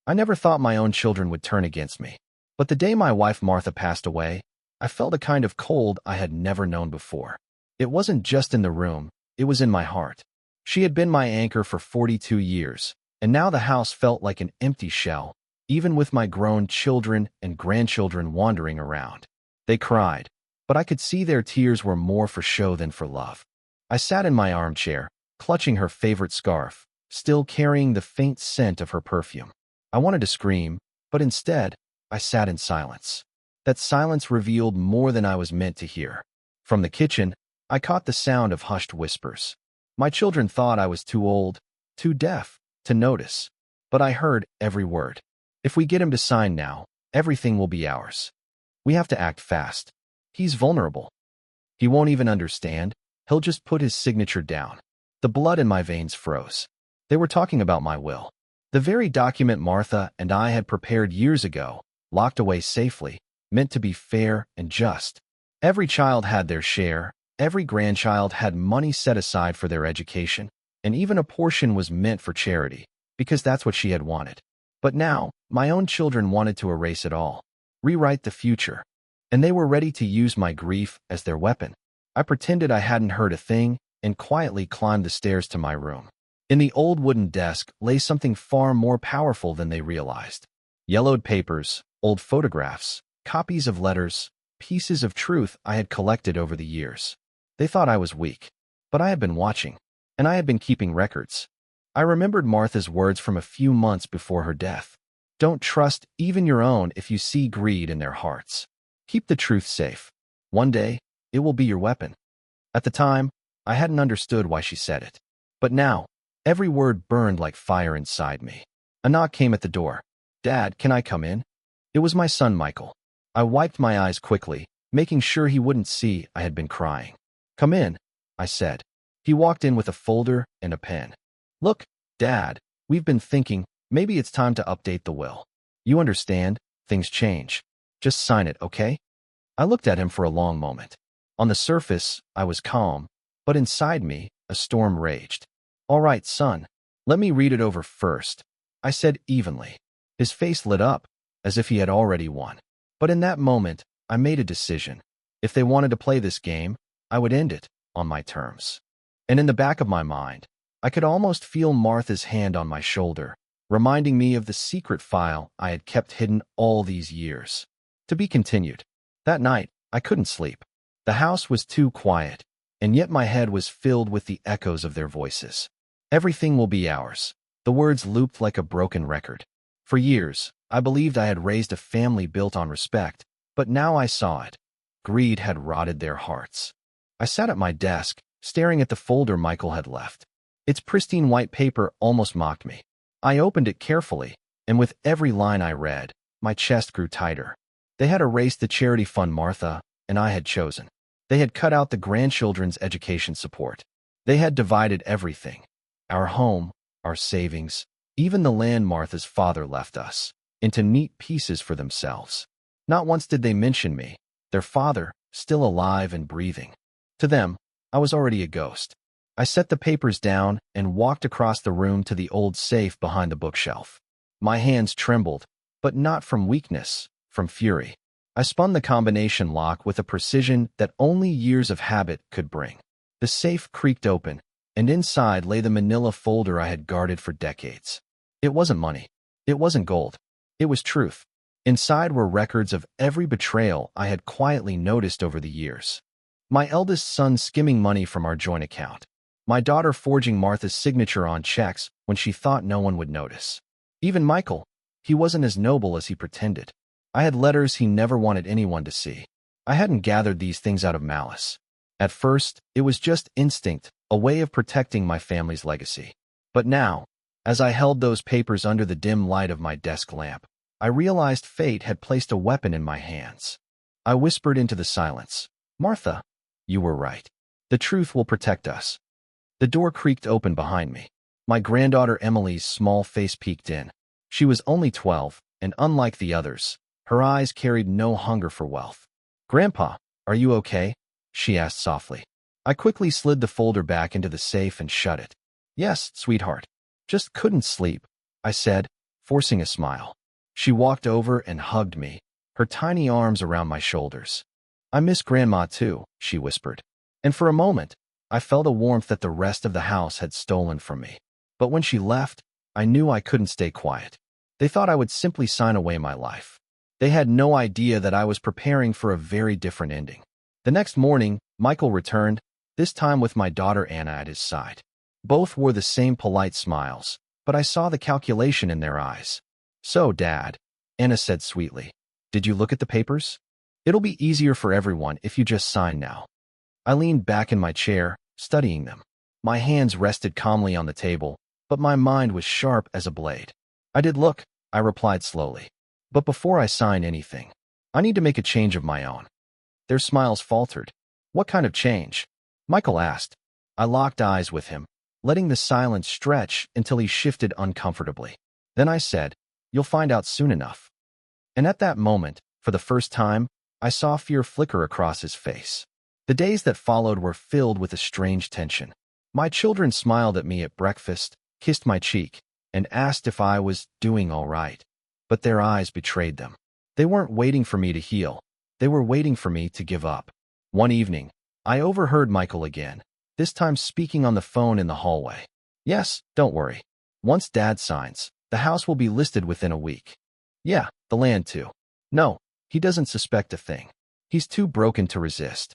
I never thought my own children would turn against me. But the day my wife Martha passed away, I felt a kind of cold I had never known before. It wasn't just in the room, it was in my heart. She had been my anchor for 42 years, and now the house felt like an empty shell, even with my grown children and grandchildren wandering around. They cried, but I could see their tears were more for show than for love. I sat in my armchair, clutching her favorite scarf, still carrying the faint scent of her perfume. I wanted to scream, but instead, I sat in silence. That silence revealed more than I was meant to hear. From the kitchen, I caught the sound of hushed whispers. My children thought I was too old, too deaf, to notice, but I heard every word. If we get him to sign now, everything will be ours. We have to act fast. He's vulnerable. He won't even understand. He'll just put his signature down. The blood in my veins froze. They were talking about my will. The very document Martha and I had prepared years ago, locked away safely, meant to be fair and just. Every child had their share, every grandchild had money set aside for their education, and even a portion was meant for charity, because that's what she had wanted. But now, my own children wanted to erase it all, rewrite the future, and they were ready to use my grief as their weapon. I pretended I hadn't heard a thing and quietly climbed the stairs to my room. In the old wooden desk lay something far more powerful than they realized. Yellowed papers, old photographs, copies of letters, pieces of truth I had collected over the years. They thought I was weak, but I had been watching, and I had been keeping records. I remembered Martha's words from a few months before her death. Don't trust even your own if you see greed in their hearts. Keep the truth safe. One day, it will be your weapon. At the time, I hadn't understood why she said it. But now, every word burned like fire inside me. A knock came at the door. "Dad, can I come in?" It was my son, Michael. I wiped my eyes quickly, making sure he wouldn't see I had been crying. "Come in," I said. He walked in with a folder and a pen. "Look, Dad, we've been thinking maybe it's time to update the will. You understand, things change. Just sign it, okay?" I looked at him for a long moment. On the surface, I was calm, but inside me, a storm raged. "All right, son, let me read it over first," I said evenly. His face lit up, as if he had already won. But in that moment, I made a decision. If they wanted to play this game, I would end it on my terms. And in the back of my mind, I could almost feel Martha's hand on my shoulder, reminding me of the secret file I had kept hidden all these years. To be continued. That night, I couldn't sleep. The house was too quiet, and yet my head was filled with the echoes of their voices. Everything will be ours. The words looped like a broken record. For years, I believed I had raised a family built on respect, but now I saw it. Greed had rotted their hearts. I sat at my desk, staring at the folder Michael had left. Its pristine white paper almost mocked me. I opened it carefully, and with every line I read, my chest grew tighter. They had erased the charity fund Martha and I had chosen. They had cut out the grandchildren's education support. They had divided everything. Our home, our savings, even the land Martha's father left us, into neat pieces for themselves. Not once did they mention me, their father, still alive and breathing. To them, I was already a ghost. I set the papers down and walked across the room to the old safe behind the bookshelf. My hands trembled, but not from weakness, from fury. I spun the combination lock with a precision that only years of habit could bring. The safe creaked open, and inside lay the manila folder I had guarded for decades. It wasn't money. It wasn't gold. It was truth. Inside were records of every betrayal I had quietly noticed over the years. My eldest son skimming money from our joint account. My daughter forging Martha's signature on checks when she thought no one would notice. Even Michael, he wasn't as noble as he pretended. I had letters he never wanted anyone to see. I hadn't gathered these things out of malice. At first, it was just instinct, a way of protecting my family's legacy. But now, as I held those papers under the dim light of my desk lamp, I realized fate had placed a weapon in my hands. I whispered into the silence, "Martha, you were right. The truth will protect us." The door creaked open behind me. My granddaughter Emily's small face peeked in. She was only 12, and unlike the others, her eyes carried no hunger for wealth. "Grandpa, are you okay?" she asked softly. I quickly slid the folder back into the safe and shut it. "Yes, sweetheart. Just couldn't sleep," I said, forcing a smile. She walked over and hugged me, her tiny arms around my shoulders. "I miss Grandma too," she whispered. And for a moment, I felt a warmth that the rest of the house had stolen from me. But when she left, I knew I couldn't stay quiet. They thought I would simply sign away my life. They had no idea that I was preparing for a very different ending. The next morning, Michael returned, this time with my daughter Anna at his side. Both wore the same polite smiles, but I saw the calculation in their eyes. "So, Dad," Anna said sweetly, "did you look at the papers? It'll be easier for everyone if you just sign now." I leaned back in my chair, studying them. My hands rested calmly on the table, but my mind was sharp as a blade. "I did look," I replied slowly. "But before I sign anything, I need to make a change of my own." Their smiles faltered. "What kind of change?" Michael asked. I locked eyes with him, letting the silence stretch until he shifted uncomfortably. Then I said, "You'll find out soon enough." And at that moment, for the first time, I saw fear flicker across his face. The days that followed were filled with a strange tension. My children smiled at me at breakfast, kissed my cheek, and asked if I was doing all right. But their eyes betrayed them. They weren't waiting for me to heal. They were waiting for me to give up. One evening, I overheard Michael again, this time speaking on the phone in the hallway. "Yes, don't worry. Once Dad signs, the house will be listed within a week. Yeah, the land too. No, he doesn't suspect a thing. He's too broken to resist."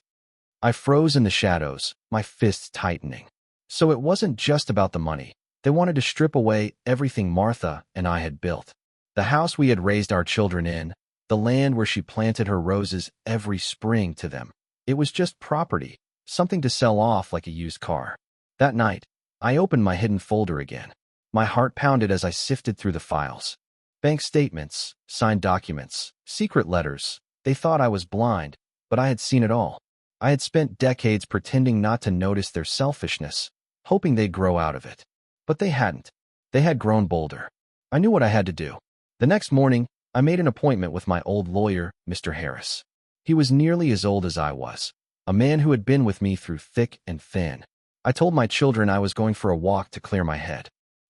I froze in the shadows, my fists tightening. So it wasn't just about the money. They wanted to strip away everything Martha and I had built. The house we had raised our children in, the land where she planted her roses every spring to them. It was just property, something to sell off like a used car. That night, I opened my hidden folder again. My heart pounded as I sifted through the files. Bank statements, signed documents, secret letters. They thought I was blind, but I had seen it all. I had spent decades pretending not to notice their selfishness, hoping they'd grow out of it. But they hadn't. They had grown bolder. I knew what I had to do. The next morning, I made an appointment with my old lawyer, Mr. Harris. He was nearly as old as I was, a man who had been with me through thick and thin. I told my children I was going for a walk to clear my head.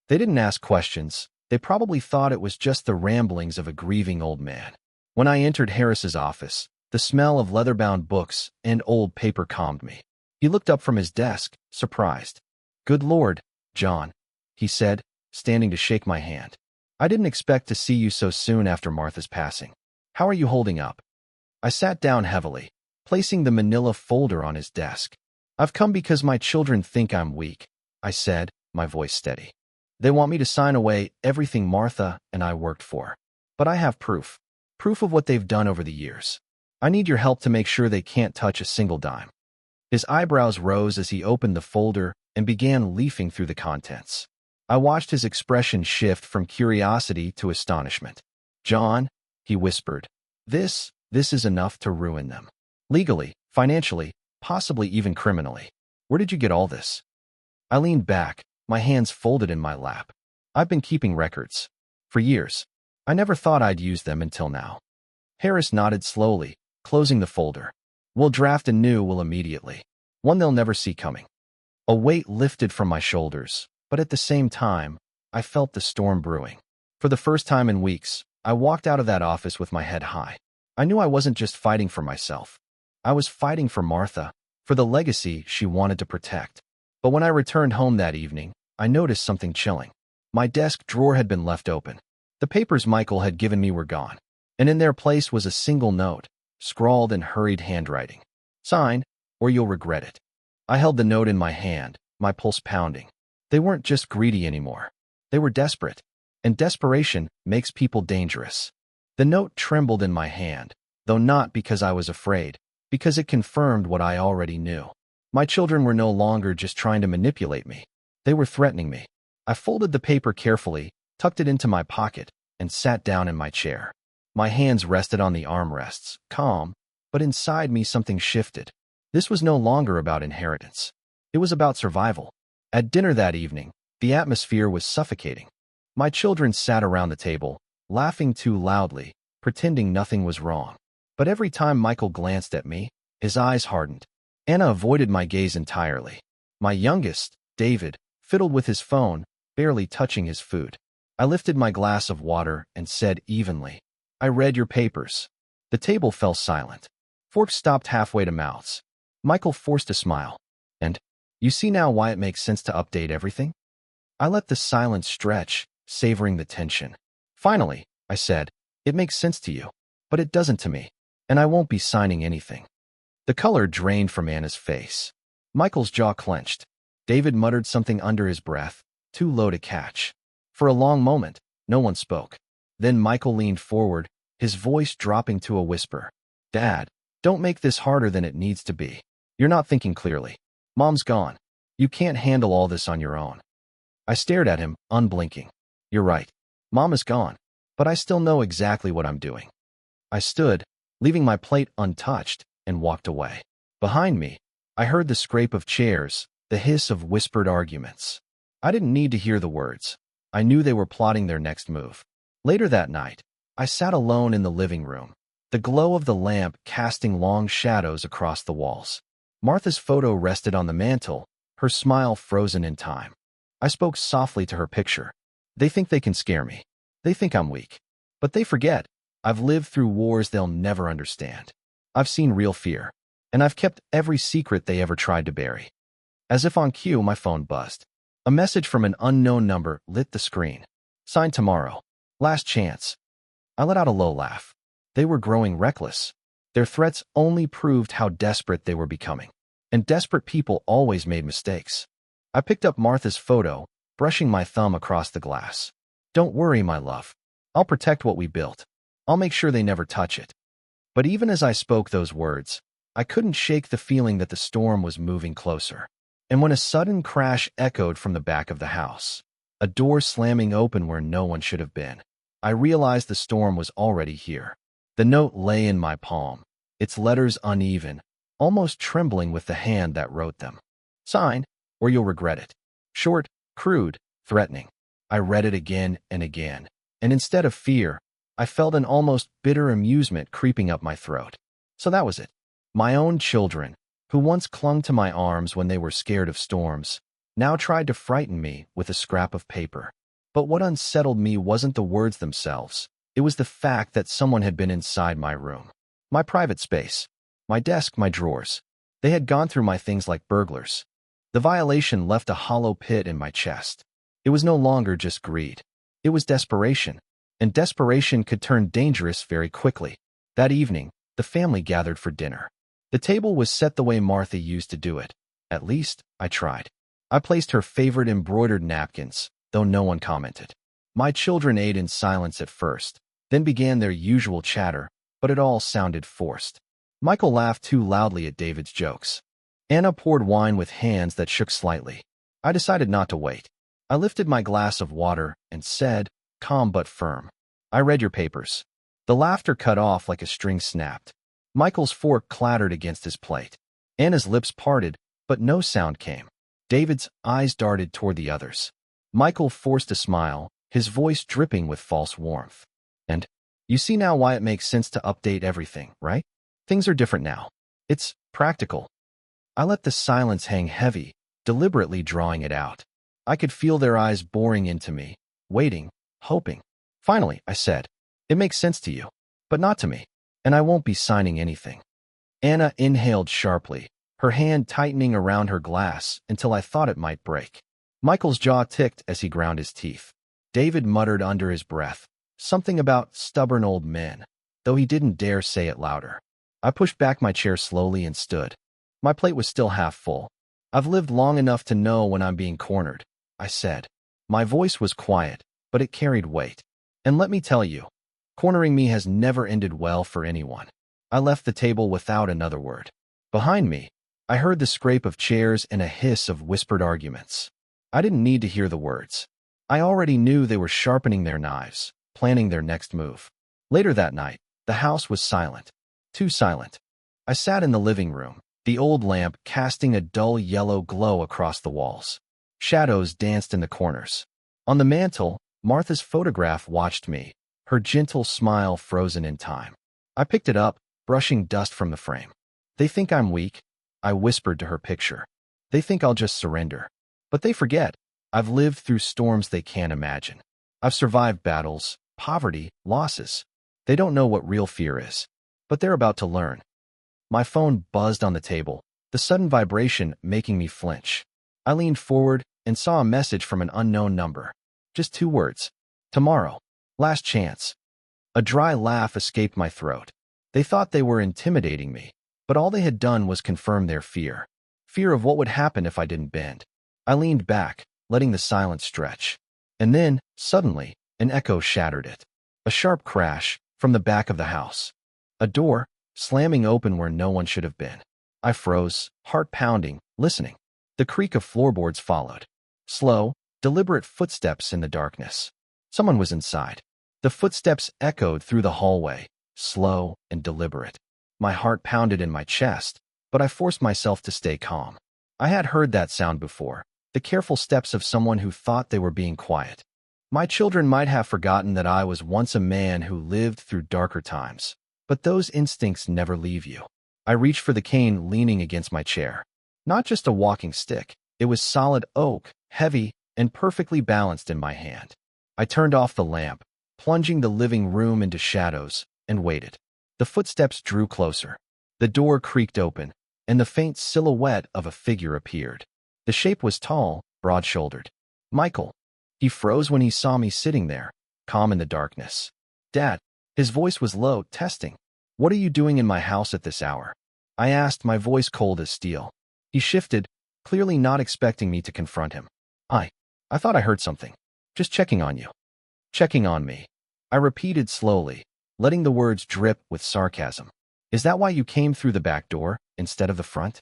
They didn't ask questions. They probably thought it was just the ramblings of a grieving old man. When I entered Harris's office, the smell of leather-bound books and old paper calmed me. He looked up from his desk, surprised. "Good Lord, John," he said, standing to shake my hand. "I didn't expect to see you so soon after Martha's passing. How are you holding up?" I sat down heavily, placing the manila folder on his desk. "I've come because my children think I'm weak," I said, my voice steady. "They want me to sign away everything Martha and I worked for. But I have proof. Proof of what they've done over the years. I need your help to make sure they can't touch a single dime." His eyebrows rose as he opened the folder and began leafing through the contents. I watched his expression shift from curiosity to astonishment. "John," he whispered, this is enough to ruin them. Legally, financially, possibly even criminally. Where did you get all this?" I leaned back, my hands folded in my lap. "I've been keeping records. For years. I never thought I'd use them until now." Harris nodded slowly, closing the folder. "We'll draft a new will immediately. One they'll never see coming." A weight lifted from my shoulders, but at the same time, I felt the storm brewing. For the first time in weeks, I walked out of that office with my head high. I knew I wasn't just fighting for myself. I was fighting for Martha, for the legacy she wanted to protect. But when I returned home that evening, I noticed something chilling. My desk drawer had been left open. The papers Michael had given me were gone, and in their place was a single note, scrawled in hurried handwriting. "Sign, or you'll regret it." I held the note in my hand, my pulse pounding. They weren't just greedy anymore. They were desperate, and desperation makes people dangerous. The note trembled in my hand, though not because I was afraid, because it confirmed what I already knew. My children were no longer just trying to manipulate me. They were threatening me. I folded the paper carefully, tucked it into my pocket, and sat down in my chair. My hands rested on the armrests, calm, but inside me something shifted. This was no longer about inheritance. It was about survival. At dinner that evening, the atmosphere was suffocating. My children sat around the table, laughing too loudly, pretending nothing was wrong. But every time Michael glanced at me, his eyes hardened. Anna avoided my gaze entirely. My youngest, David, fiddled with his phone, barely touching his food. I lifted my glass of water and said evenly, I read your papers. The table fell silent. Forks stopped halfway to mouths. Michael forced a smile. And, you see now why it makes sense to update everything? I let the silence stretch, savoring the tension. Finally, I said, it makes sense to you, but it doesn't to me, and I won't be signing anything. The color drained from Anna's face. Michael's jaw clenched. David muttered something under his breath, too low to catch. For a long moment, no one spoke. Then Michael leaned forward, his voice dropping to a whisper. Dad, don't make this harder than it needs to be. You're not thinking clearly. Mom's gone. You can't handle all this on your own. I stared at him, unblinking. You're right. Mom is gone, but I still know exactly what I'm doing. I stood, leaving my plate untouched, and walked away. Behind me, I heard the scrape of chairs, the hiss of whispered arguments. I didn't need to hear the words. I knew they were plotting their next move. Later that night, I sat alone in the living room, the glow of the lamp casting long shadows across the walls. Martha's photo rested on the mantel, her smile frozen in time. I spoke softly to her picture. They think they can scare me. They think I'm weak. But they forget, I've lived through wars they'll never understand. I've seen real fear, and I've kept every secret they ever tried to bury. As if on cue, my phone buzzed. A message from an unknown number lit the screen. Signed tomorrow. Last chance. I let out a low laugh. They were growing reckless. Their threats only proved how desperate they were becoming. And desperate people always made mistakes. I picked up Martha's photo, brushing my thumb across the glass. Don't worry, my love. I'll protect what we built. I'll make sure they never touch it. But even as I spoke those words, I couldn't shake the feeling that the storm was moving closer. And when a sudden crash echoed from the back of the house, a door slamming open where no one should have been, I realized the storm was already here. The note lay in my palm, its letters uneven, almost trembling with the hand that wrote them. Sign, or you'll regret it. Short, crude, threatening. I read it again and again, and instead of fear, I felt an almost bitter amusement creeping up my throat. So that was it. My own children, who once clung to my arms when they were scared of storms, now tried to frighten me with a scrap of paper. But what unsettled me wasn't the words themselves. It was the fact that someone had been inside my room. My private space. My desk, my drawers. They had gone through my things like burglars. The violation left a hollow pit in my chest. It was no longer just greed. It was desperation. And desperation could turn dangerous very quickly. That evening, the family gathered for dinner. The table was set the way Martha used to do it. At least, I tried. I placed her favorite embroidered napkins, though no one commented. My children ate in silence at first, then began their usual chatter, but it all sounded forced. Michael laughed too loudly at David's jokes. Anna poured wine with hands that shook slightly. I decided not to wait. I lifted my glass of water and said, calm but firm, I read your papers. The laughter cut off like a string snapped. Michael's fork clattered against his plate. Anna's lips parted, but no sound came. David's eyes darted toward the others. Michael forced a smile, his voice dripping with false warmth. And, you see now why it makes sense to update everything, right? Things are different now. It's practical. I let the silence hang heavy, deliberately drawing it out. I could feel their eyes boring into me, waiting, hoping. Finally, I said, it makes sense to you, but not to me, and I won't be signing anything. Anna inhaled sharply, her hand tightening around her glass until I thought it might break. Michael's jaw ticked as he ground his teeth. David muttered under his breath, something about stubborn old men, though he didn't dare say it louder. I pushed back my chair slowly and stood. My plate was still half full. I've lived long enough to know when I'm being cornered, I said. My voice was quiet, but it carried weight. And let me tell you, cornering me has never ended well for anyone. I left the table without another word. Behind me, I heard the scrape of chairs and a hiss of whispered arguments. I didn't need to hear the words. I already knew they were sharpening their knives, planning their next move. Later that night, the house was silent. Too silent. I sat in the living room, the old lamp casting a dull yellow glow across the walls. Shadows danced in the corners. On the mantel, Martha's photograph watched me, her gentle smile frozen in time. I picked it up, brushing dust from the frame. They think I'm weak, I whispered to her picture. They think I'll just surrender. But they forget, I've lived through storms they can't imagine. I've survived battles, poverty, losses. They don't know what real fear is, but they're about to learn. My phone buzzed on the table, the sudden vibration making me flinch. I leaned forward and saw a message from an unknown number. Just 2 words. Tomorrow. Last chance. A dry laugh escaped my throat. They thought they were intimidating me, but all they had done was confirm their fear. Fear of what would happen if I didn't bend. I leaned back, letting the silence stretch. And then, suddenly, an echo shattered it. A sharp crash from the back of the house. A door, slamming open where no one should have been. I froze, heart pounding, listening. The creak of floorboards followed. Slow, deliberate footsteps in the darkness. Someone was inside. The footsteps echoed through the hallway, slow and deliberate. My heart pounded in my chest, but I forced myself to stay calm. I had heard that sound before, the careful steps of someone who thought they were being quiet. My children might have forgotten that I was once a man who lived through darker times, but those instincts never leave you. I reached for the cane leaning against my chair. Not just a walking stick, it was solid oak, heavy, and perfectly balanced in my hand. I turned off the lamp, plunging the living room into shadows, and waited. The footsteps drew closer. The door creaked open, and the faint silhouette of a figure appeared. The shape was tall, broad-shouldered. Michael. He froze when he saw me sitting there, calm in the darkness. Dad. His voice was low, testing. What are you doing in my house at this hour? I asked, my voice cold as steel. He shifted, clearly not expecting me to confront him. I thought I heard something. Just checking on you. Checking on me. I repeated slowly, letting the words drip with sarcasm. Is that why you came through the back door instead of the front?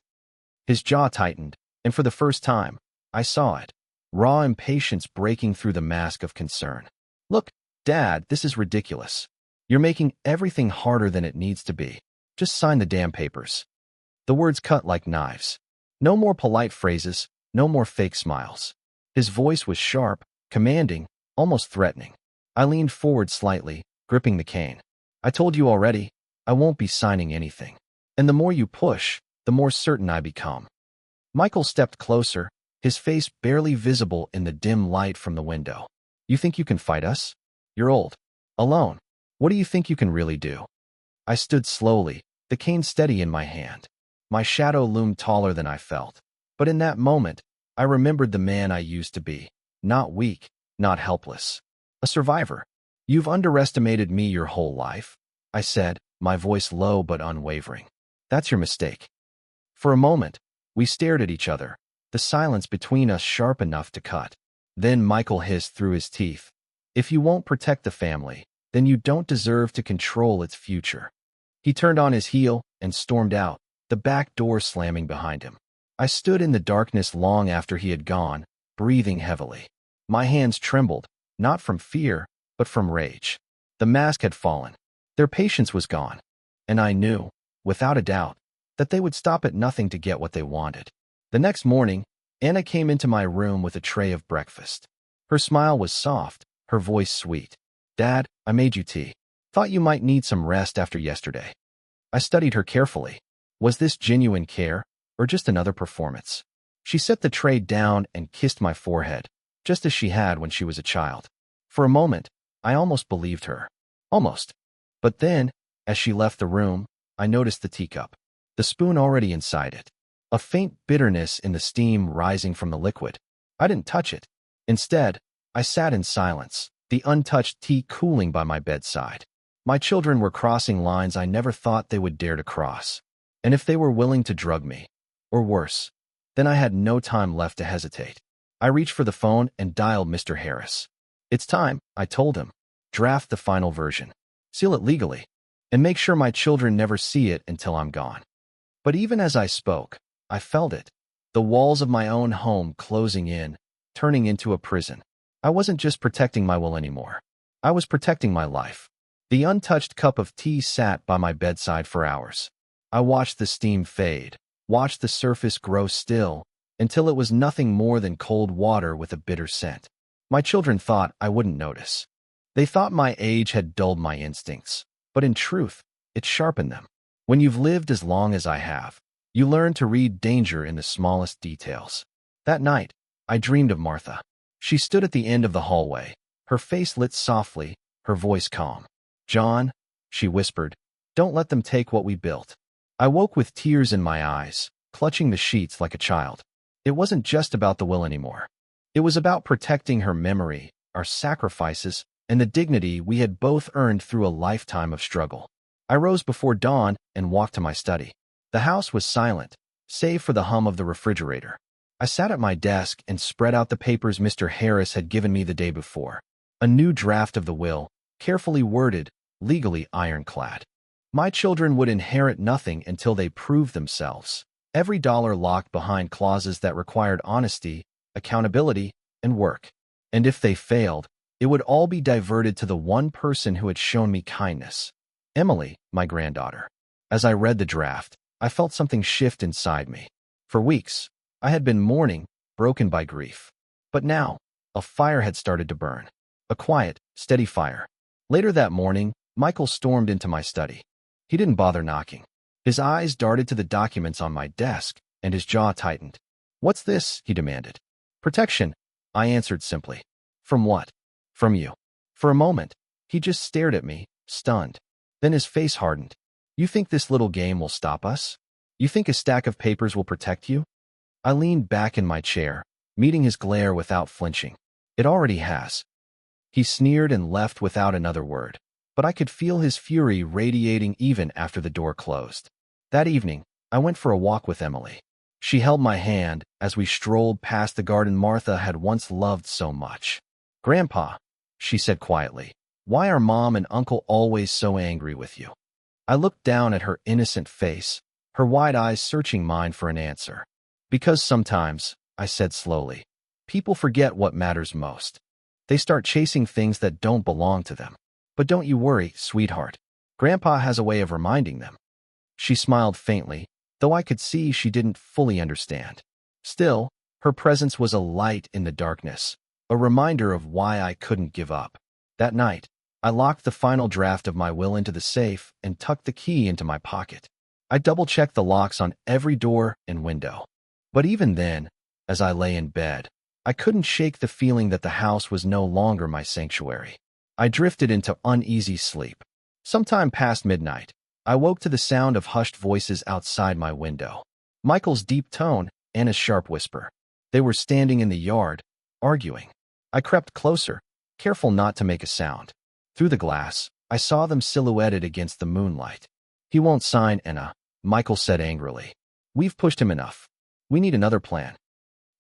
His jaw tightened, and for the first time, I saw it. Raw impatience breaking through the mask of concern. Look, Dad, this is ridiculous. You're making everything harder than it needs to be. Just sign the damn papers. The words cut like knives. No more polite phrases, no more fake smiles. His voice was sharp, commanding, almost threatening. I leaned forward slightly, gripping the cane. I told you already, I won't be signing anything. And the more you push, the more certain I become. Michael stepped closer, his face barely visible in the dim light from the window. You think you can fight us? You're old. Alone. What do you think you can really do? I stood slowly, the cane steady in my hand. My shadow loomed taller than I felt. But in that moment, I remembered the man I used to be. Not weak, not helpless. A survivor. You've underestimated me your whole life, I said, my voice low but unwavering. That's your mistake. For a moment, we stared at each other, the silence between us sharp enough to cut. Then Michael hissed through his teeth. If you won't protect the family, then you don't deserve to control its future. He turned on his heel and stormed out, the back door slamming behind him. I stood in the darkness long after he had gone, breathing heavily. My hands trembled, not from fear, but from rage. The mask had fallen. Their patience was gone. And I knew, without a doubt, that they would stop at nothing to get what they wanted. The next morning, Anna came into my room with a tray of breakfast. Her smile was soft, her voice sweet. Dad, I made you tea. Thought you might need some rest after yesterday. I studied her carefully. Was this genuine care, or just another performance? She set the tray down and kissed my forehead, just as she had when she was a child. For a moment, I almost believed her. Almost. But then, as she left the room, I noticed the teacup. The spoon already inside it. A faint bitterness in the steam rising from the liquid. I didn't touch it. Instead, I sat in silence, the untouched tea cooling by my bedside. My children were crossing lines I never thought they would dare to cross. And if they were willing to drug me, or worse, then I had no time left to hesitate. I reached for the phone and dialed Mr. Harris. It's time, I told him. Draft the final version. Seal it legally. And make sure my children never see it until I'm gone. But even as I spoke, I felt it. The walls of my own home closing in, turning into a prison. I wasn't just protecting my will anymore. I was protecting my life. The untouched cup of tea sat by my bedside for hours. I watched the steam fade, watched the surface grow still, until it was nothing more than cold water with a bitter scent. My children thought I wouldn't notice. They thought my age had dulled my instincts, but in truth, it sharpened them. When you've lived as long as I have, you learn to read danger in the smallest details. That night, I dreamed of Martha. She stood at the end of the hallway, Her face lit softly, her voice calm. "John," she whispered, "don't let them take what we built." I woke with tears in my eyes, clutching the sheets like a child. It wasn't just about the will anymore. It was about protecting her memory, our sacrifices, and the dignity we had both earned through a lifetime of struggle. I rose before dawn and walked to my study. The house was silent, save for the hum of the refrigerator. I sat at my desk and spread out the papers Mr. Harris had given me the day before. A new draft of the will, carefully worded, legally ironclad. My children would inherit nothing until they proved themselves. Every dollar locked behind clauses that required honesty, accountability, and work. And if they failed, it would all be diverted to the one person who had shown me kindness. Emily, my granddaughter. As I read the draft, I felt something shift inside me. For weeks, I had been mourning, broken by grief. But now, a fire had started to burn. A quiet, steady fire. Later that morning, Michael stormed into my study. He didn't bother knocking. His eyes darted to the documents on my desk, and his jaw tightened. "What's this?" he demanded. "Protection," I answered simply. "From what?" "From you." For a moment, he just stared at me, stunned. Then his face hardened. "You think this little game will stop us? You think a stack of papers will protect you?" I leaned back in my chair, meeting his glare without flinching. "It already has." He sneered and left without another word, but I could feel his fury radiating even after the door closed. That evening, I went for a walk with Emily. She held my hand as we strolled past the garden Martha had once loved so much. "Grandpa," she said quietly, "why are Mom and Uncle always so angry with you?" I looked down at her innocent face, her wide eyes searching mine for an answer. "Because sometimes," I said slowly, "people forget what matters most. They start chasing things that don't belong to them. But don't you worry, sweetheart. Grandpa has a way of reminding them." She smiled faintly, though I could see she didn't fully understand. Still, her presence was a light in the darkness, a reminder of why I couldn't give up. That night, I locked the final draft of my will into the safe and tucked the key into my pocket. I double-checked the locks on every door and window. But even then, as I lay in bed, I couldn't shake the feeling that the house was no longer my sanctuary. I drifted into uneasy sleep. Sometime past midnight, I woke to the sound of hushed voices outside my window. Michael's deep tone, Anna's sharp whisper. They were standing in the yard, arguing. I crept closer, careful not to make a sound. Through the glass, I saw them silhouetted against the moonlight. "He won't sign, Anna," Michael said angrily. "We've pushed him enough. We need another plan."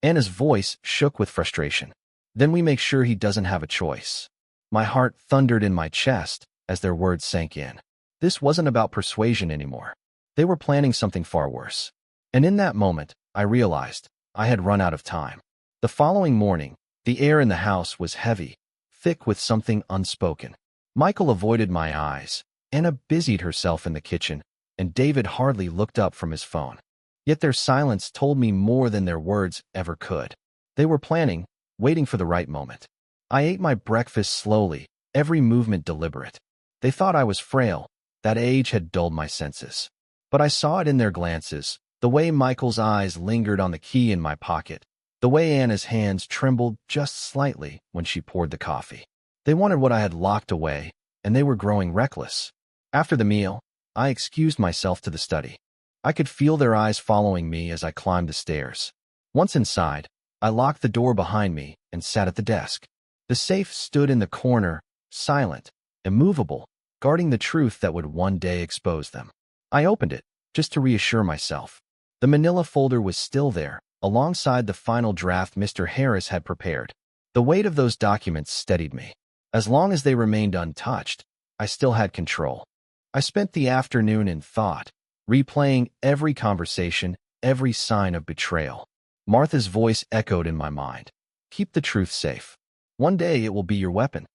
Anna's voice shook with frustration. "Then we make sure he doesn't have a choice." My heart thundered in my chest as their words sank in. This wasn't about persuasion anymore. They were planning something far worse. And in that moment, I realized I had run out of time. The following morning, the air in the house was heavy, thick with something unspoken. Michael avoided my eyes, Anna busied herself in the kitchen, and David hardly looked up from his phone. Yet their silence told me more than their words ever could. They were planning, waiting for the right moment. I ate my breakfast slowly, every movement deliberate. They thought I was frail, that age had dulled my senses. But I saw it in their glances, the way Michael's eyes lingered on the key in my pocket, the way Anna's hands trembled just slightly when she poured the coffee. They wanted what I had locked away, and they were growing reckless. After the meal, I excused myself to the study. I could feel their eyes following me as I climbed the stairs. Once inside, I locked the door behind me and sat at the desk. The safe stood in the corner, silent, immovable, guarding the truth that would one day expose them. I opened it, just to reassure myself. The manila folder was still there, alongside the final draft Mr. Harris had prepared. The weight of those documents steadied me. As long as they remained untouched, I still had control. I spent the afternoon in thought, replaying every conversation, every sign of betrayal. Martha's voice echoed in my mind. "Keep the truth safe. One day it will be your weapon."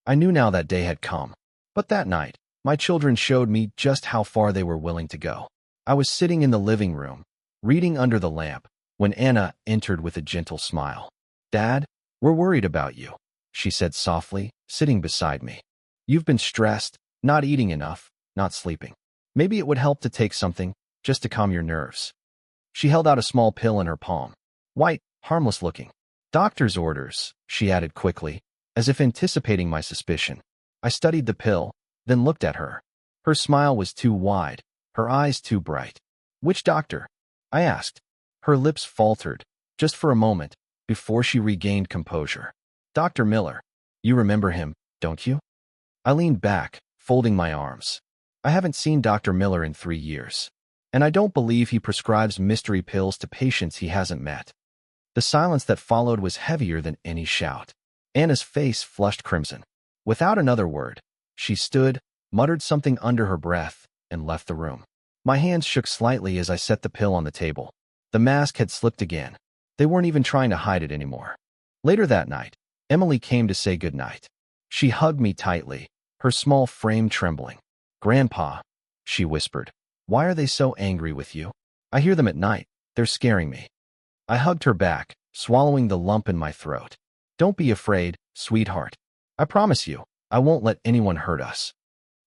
I knew now that day had come. But that night, my children showed me just how far they were willing to go. I was sitting in the living room, reading under the lamp, when Anna entered with a gentle smile. "Dad, we're worried about you," she said softly, sitting beside me. "You've been stressed, not eating enough, not sleeping. Maybe it would help to take something, just to calm your nerves." She held out a small pill in her palm. White, harmless looking. "Doctor's orders," she added quickly. as if anticipating my suspicion. I studied the pill, then looked at her. Her smile was too wide, her eyes too bright. "Which doctor?" I asked. Her lips faltered, just for a moment, before she regained composure. "Dr. Miller. You remember him, don't you?" I leaned back, folding my arms. I haven't seen Dr. Miller in 3 years. And I don't believe he prescribes mystery pills to patients he hasn't met. The silence that followed was heavier than any shout. Anna's face flushed crimson. Without another word, she stood, muttered something under her breath, and left the room. My hands shook slightly as I set the pill on the table. The mask had slipped again. They weren't even trying to hide it anymore. Later that night, Emily came to say goodnight. She hugged me tightly, her small frame trembling. "Grandpa," she whispered, "why are they so angry with you? I hear them at night. They're scaring me." I hugged her back, swallowing the lump in my throat. "Don't be afraid, sweetheart. I promise you, I won't let anyone hurt us."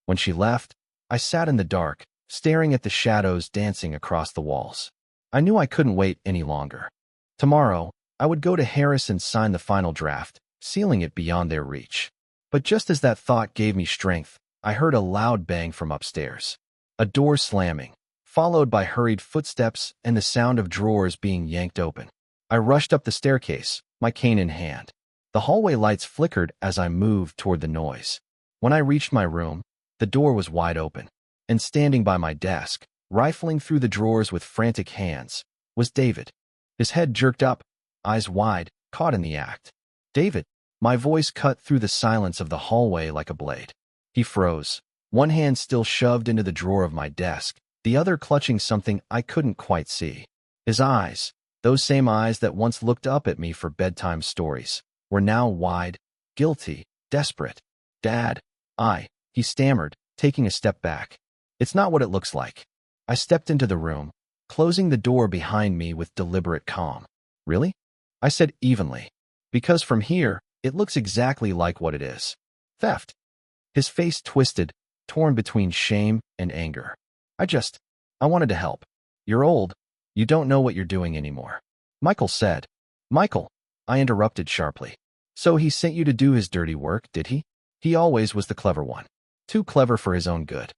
When she left, I sat in the dark, staring at the shadows dancing across the walls. I knew I couldn't wait any longer. Tomorrow, I would go to Harris and sign the final draft, sealing it beyond their reach. But just as that thought gave me strength, I heard a loud bang from upstairs. A door slamming, followed by hurried footsteps and the sound of drawers being yanked open. I rushed up the staircase, my cane in hand. The hallway lights flickered as I moved toward the noise. When I reached my room, the door was wide open, and standing by my desk, rifling through the drawers with frantic hands, was David. His head jerked up, eyes wide, caught in the act. "David!" My voice cut through the silence of the hallway like a blade. He froze, one hand still shoved into the drawer of my desk, the other clutching something I couldn't quite see. His eyes, those same eyes that once looked up at me for bedtime stories, were now wide, guilty, desperate. "Dad, he stammered, taking a step back. "It's not what it looks like." I stepped into the room, closing the door behind me with deliberate calm. "Really?" I said evenly. "Because from here, it looks exactly like what it is. Theft." His face twisted, torn between shame and anger. I wanted to help. "You're old. You don't know what you're doing anymore." Michael said. "Michael," I interrupted sharply. "So he sent you to do his dirty work, did he? He always was the clever one. Too clever for his own good."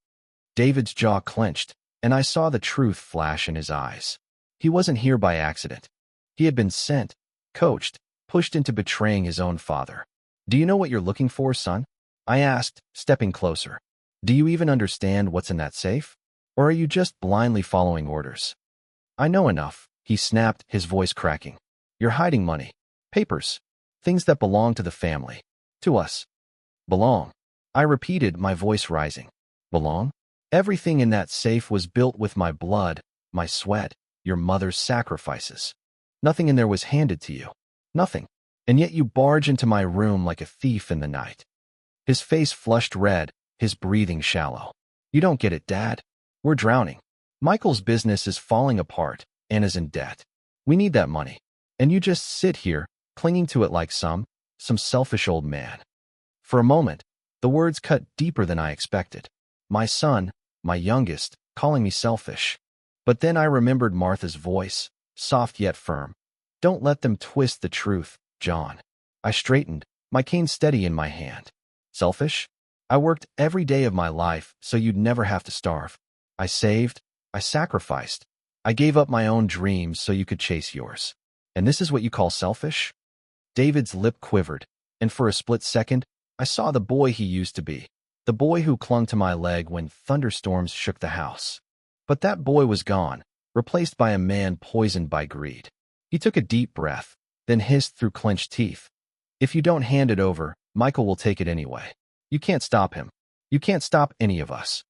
David's jaw clenched, and I saw the truth flash in his eyes. He wasn't here by accident. He had been sent, coached, pushed into betraying his own father. "Do you know what you're looking for, son?" I asked, stepping closer. "Do you even understand what's in that safe? Or are you just blindly following orders?" "I know enough," he snapped, his voice cracking. "You're hiding money. Papers. Things that belong to the family. To us." "Belong," I repeated, my voice rising. "Belong? Everything in that safe was built with my blood, my sweat, your mother's sacrifices. Nothing in there was handed to you. Nothing. And yet you barge into my room like a thief in the night." His face flushed red, his breathing shallow. "You don't get it, Dad. We're drowning. Michael's business is falling apart, Anna's in debt. We need that money. And you just sit here, clinging to it like some selfish old man." For a moment, the words cut deeper than I expected. My son, my youngest, calling me selfish. But then I remembered Martha's voice, soft yet firm. "Don't let them twist the truth, John." I straightened, my cane steady in my hand. "Selfish? I worked every day of my life so you'd never have to starve. I saved, I sacrificed. I gave up my own dreams so you could chase yours. And this is what you call selfish?" David's lip quivered, and for a split second, I saw the boy he used to be, the boy who clung to my leg when thunderstorms shook the house. But that boy was gone, replaced by a man poisoned by greed. He took a deep breath, then hissed through clenched teeth. "If you don't hand it over, Michael will take it anyway. You can't stop him. You can't stop any of us."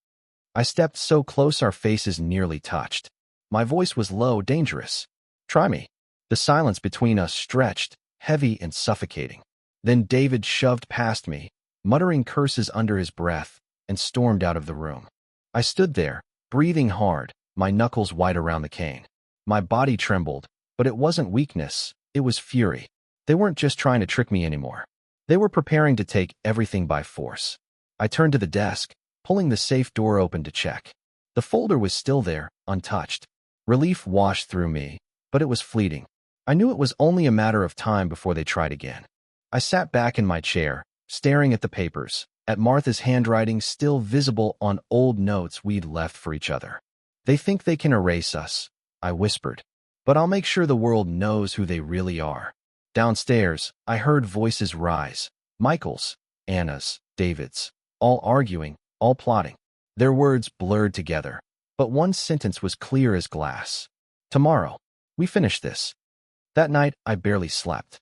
I stepped so close our faces nearly touched. My voice was low, dangerous. "Try me." The silence between us stretched, heavy and suffocating. Then David shoved past me, muttering curses under his breath, and stormed out of the room. I stood there, breathing hard, my knuckles white around the cane. My body trembled, but it wasn't weakness, it was fury. They weren't just trying to trick me anymore. They were preparing to take everything by force. I turned to the desk, pulling the safe door open to check. The folder was still there, untouched. Relief washed through me, but it was fleeting. I knew it was only a matter of time before they tried again. I sat back in my chair, staring at the papers, at Martha's handwriting still visible on old notes we'd left for each other. They think they can erase us, I whispered, but I'll make sure the world knows who they really are. Downstairs, I heard voices rise, Michael's, Anna's, David's, all arguing, all plotting. Their words blurred together, but one sentence was clear as glass. Tomorrow, we finish this. That night, I barely slept.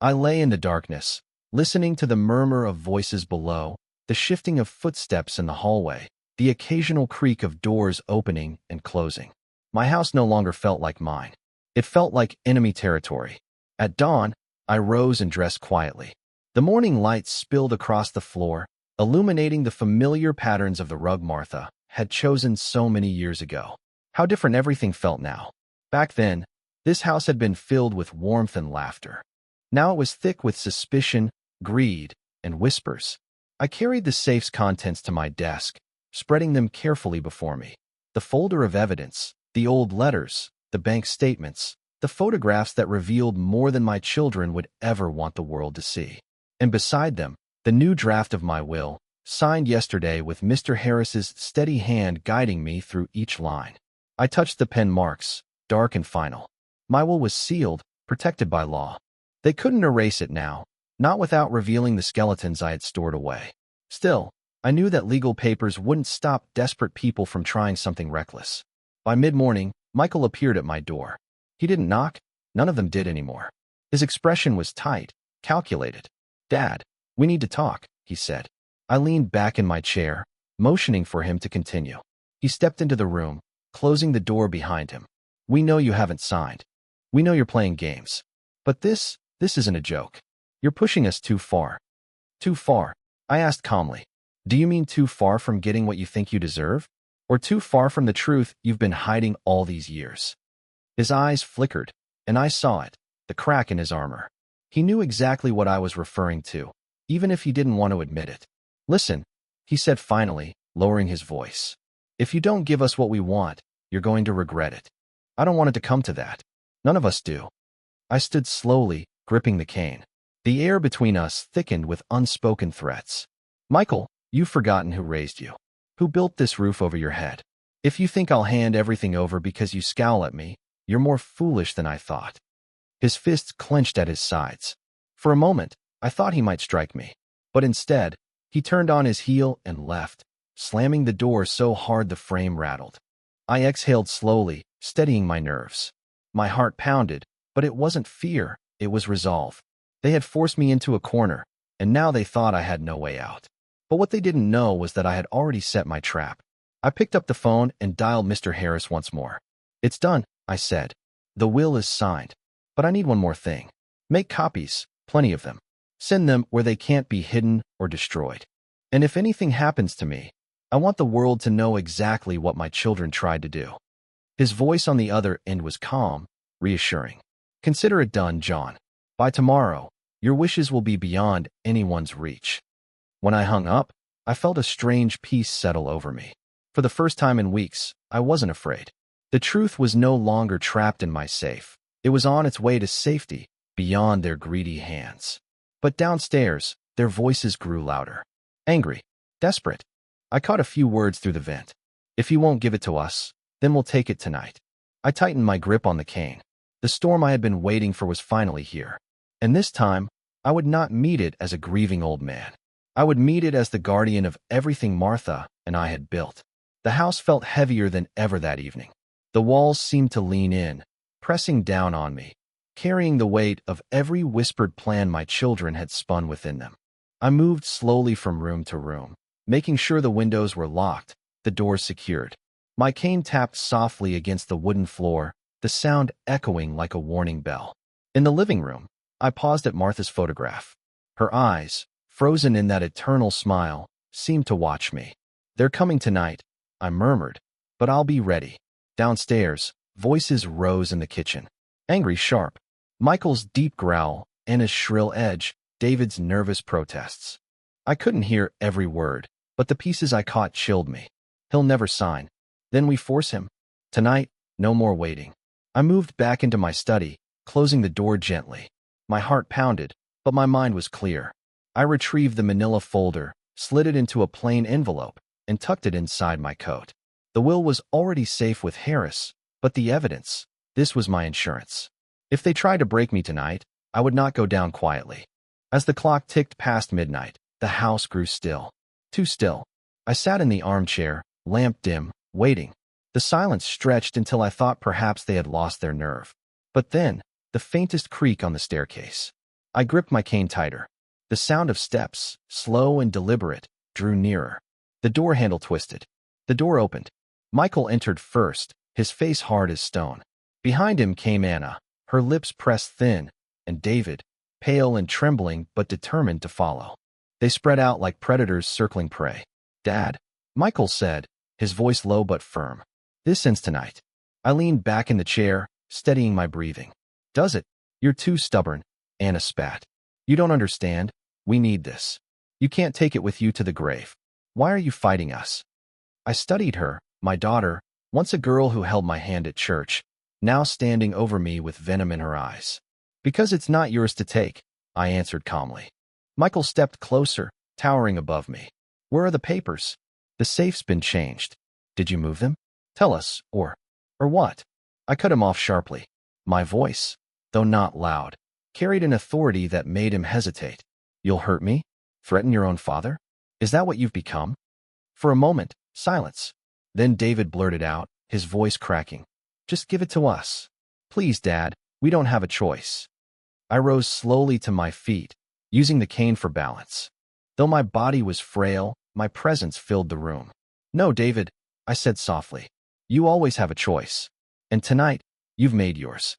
I lay in the darkness, listening to the murmur of voices below, the shifting of footsteps in the hallway, the occasional creak of doors opening and closing. My house no longer felt like mine. It felt like enemy territory. At dawn, I rose and dressed quietly. The morning light spilled across the floor, illuminating the familiar patterns of the rug Martha had chosen so many years ago. How different everything felt now. Back then, this house had been filled with warmth and laughter. Now it was thick with suspicion, greed, and whispers. I carried the safe's contents to my desk, spreading them carefully before me. The folder of evidence, the old letters, the bank statements, the photographs that revealed more than my children would ever want the world to see. And beside them, the new draft of my will, signed yesterday with Mr. Harris's steady hand guiding me through each line. I touched the pen marks, dark and final. My will was sealed, protected by law. They couldn't erase it now, not without revealing the skeletons I had stored away. Still, I knew that legal papers wouldn't stop desperate people from trying something reckless. By mid-morning, Michael appeared at my door. He didn't knock. None of them did anymore. His expression was tight, calculated. "Dad, we need to talk," he said. I leaned back in my chair, motioning for him to continue. He stepped into the room, closing the door behind him. "We know you haven't signed. We know you're playing games. But this isn't a joke. You're pushing us too far." "Too far?" I asked calmly. "Do you mean too far from getting what you think you deserve? Or too far from the truth you've been hiding all these years?" His eyes flickered, and I saw it, the crack in his armor. He knew exactly what I was referring to, even if he didn't want to admit it. "Listen," he said finally, lowering his voice. "If you don't give us what we want, you're going to regret it. I don't want it to come to that. None of us do." I stood slowly, gripping the cane. The air between us thickened with unspoken threats. "Michael, you've forgotten who raised you. Who built this roof over your head. If you think I'll hand everything over because you scowl at me, you're more foolish than I thought." His fists clenched at his sides. For a moment, I thought he might strike me. But instead, he turned on his heel and left, slamming the door so hard the frame rattled. I exhaled slowly, steadying my nerves. My heart pounded, but it wasn't fear, it was resolve. They had forced me into a corner, and now they thought I had no way out. But what they didn't know was that I had already set my trap. I picked up the phone and dialed Mr. Harris once more. "It's done," I said. "The will is signed. But I need one more thing. Make copies, plenty of them. Send them where they can't be hidden or destroyed. And if anything happens to me, I want the world to know exactly what my children tried to do." His voice on the other end was calm, reassuring. "Consider it done, John. By tomorrow, your wishes will be beyond anyone's reach." When I hung up, I felt a strange peace settle over me. For the first time in weeks, I wasn't afraid. The truth was no longer trapped in my safe. It was on its way to safety, beyond their greedy hands. But downstairs, their voices grew louder. Angry, desperate. I caught a few words through the vent. "If you won't give it to us, then we'll take it tonight." I tightened my grip on the cane. The storm I had been waiting for was finally here. And this time, I would not meet it as a grieving old man. I would meet it as the guardian of everything Martha and I had built. The house felt heavier than ever that evening. The walls seemed to lean in, pressing down on me, carrying the weight of every whispered plan my children had spun within them. I moved slowly from room to room, making sure the windows were locked, the doors secured. My cane tapped softly against the wooden floor, the sound echoing like a warning bell. In the living room, I paused at Martha's photograph. Her eyes, frozen in that eternal smile, seemed to watch me. "They're coming tonight," I murmured, "but I'll be ready." Downstairs, voices rose in the kitchen. Angry, sharp. Michael's deep growl, Anna's shrill edge, David's nervous protests. I couldn't hear every word, but the pieces I caught chilled me. "He'll never sign. Then we force him. Tonight, no more waiting." I moved back into my study, closing the door gently. My heart pounded, but my mind was clear. I retrieved the manila folder, slid it into a plain envelope, and tucked it inside my coat. The will was already safe with Harris, but the evidence, this was my insurance. If they tried to break me tonight, I would not go down quietly. As the clock ticked past midnight, the house grew still. Too still. I sat in the armchair, lamp dim, waiting. The silence stretched until I thought perhaps they had lost their nerve. But then, the faintest creak on the staircase. I gripped my cane tighter. The sound of steps, slow and deliberate, drew nearer. The door handle twisted. The door opened. Michael entered first, his face hard as stone. Behind him came Anna, her lips pressed thin, and David, pale and trembling but determined to follow. They spread out like predators circling prey. "Dad," Michael said, his voice low but firm. "This ends tonight." I leaned back in the chair, steadying my breathing. "Does it? You're too stubborn," Anna spat. "You don't understand. We need this. You can't take it with you to the grave. Why are you fighting us?" I studied her, my daughter, once a girl who held my hand at church, now standing over me with venom in her eyes. "Because it's not yours to take," I answered calmly. Michael stepped closer, towering above me. "Where are the papers?" "The safe's been changed." "Did you move them? Tell us, or what?" I cut him off sharply. My voice, though not loud, carried an authority that made him hesitate. "You'll hurt me? Threaten your own father? Is that what you've become?" For a moment, silence. Then David blurted out, his voice cracking. "Just give it to us. Please, Dad, we don't have a choice." I rose slowly to my feet, using the cane for balance. Though my body was frail, my presence filled the room. "No, David," I said softly. "You always have a choice. And tonight, you've made yours."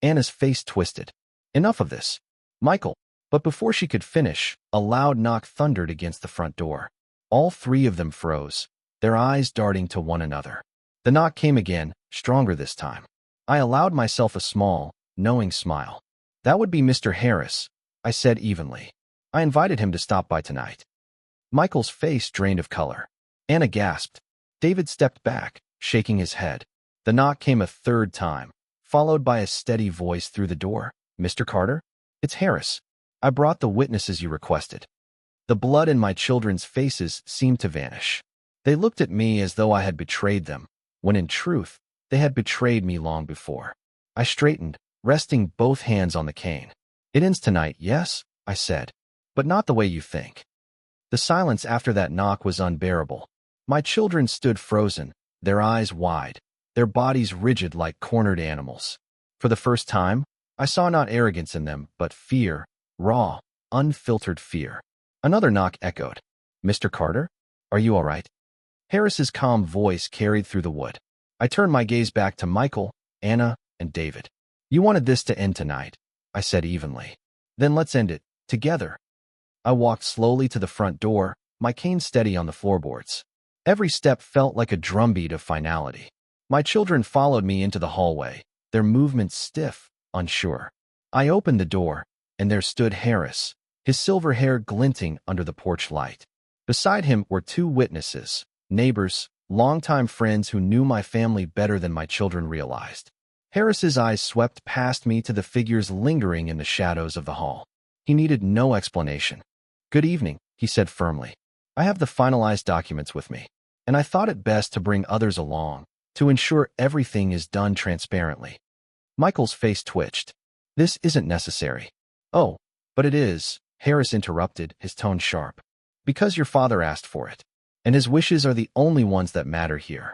Anna's face twisted. "Enough of this, Michael." But before she could finish, a loud knock thundered against the front door. All three of them froze, their eyes darting to one another. The knock came again, stronger this time. I allowed myself a small, knowing smile. "That would be Mr. Harris," I said evenly. "I invited him to stop by tonight." Michael's face drained of color. Anna gasped. David stepped back, shaking his head. The knock came a third time, followed by a steady voice through the door. "Mr. Carter? It's Harris. I brought the witnesses you requested." The blood in my children's faces seemed to vanish. They looked at me as though I had betrayed them, when in truth, they had betrayed me long before. I straightened, resting both hands on the cane. "It ends tonight, yes?" I said. "But not the way you think." The silence after that knock was unbearable. My children stood frozen, their eyes wide, their bodies rigid like cornered animals. For the first time, I saw not arrogance in them, but fear, raw, unfiltered fear. Another knock echoed. "Mr. Carter? Are you all right?" Harris's calm voice carried through the wood. I turned my gaze back to Michael, Anna, and David. "You wanted this to end tonight," I said evenly. "Then let's end it, together." I walked slowly to the front door, my cane steady on the floorboards. Every step felt like a drumbeat of finality. My children followed me into the hallway, their movements stiff, unsure. I opened the door, and there stood Harris, his silver hair glinting under the porch light. Beside him were two witnesses, neighbors, longtime friends who knew my family better than my children realized. Harris's eyes swept past me to the figures lingering in the shadows of the hall. He needed no explanation. "Good evening," he said firmly. "I have the finalized documents with me, and I thought it best to bring others along, to ensure everything is done transparently." Michael's face twitched. "This isn't necessary." "Oh, but it is," Harris interrupted, his tone sharp. "Because your father asked for it, and his wishes are the only ones that matter here."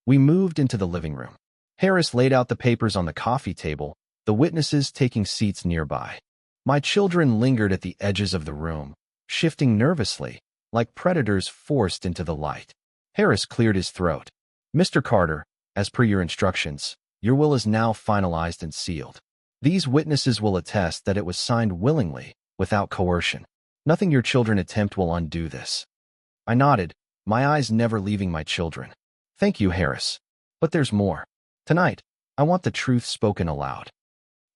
We moved into the living room. Harris laid out the papers on the coffee table, the witnesses taking seats nearby. My children lingered at the edges of the room, shifting nervously, like predators forced into the light. Harris cleared his throat. "Mr. Carter, as per your instructions, your will is now finalized and sealed. These witnesses will attest that it was signed willingly, without coercion. Nothing your children attempt will undo this." I nodded, my eyes never leaving my children. "Thank you, Harris. But there's more. Tonight, I want the truth spoken aloud."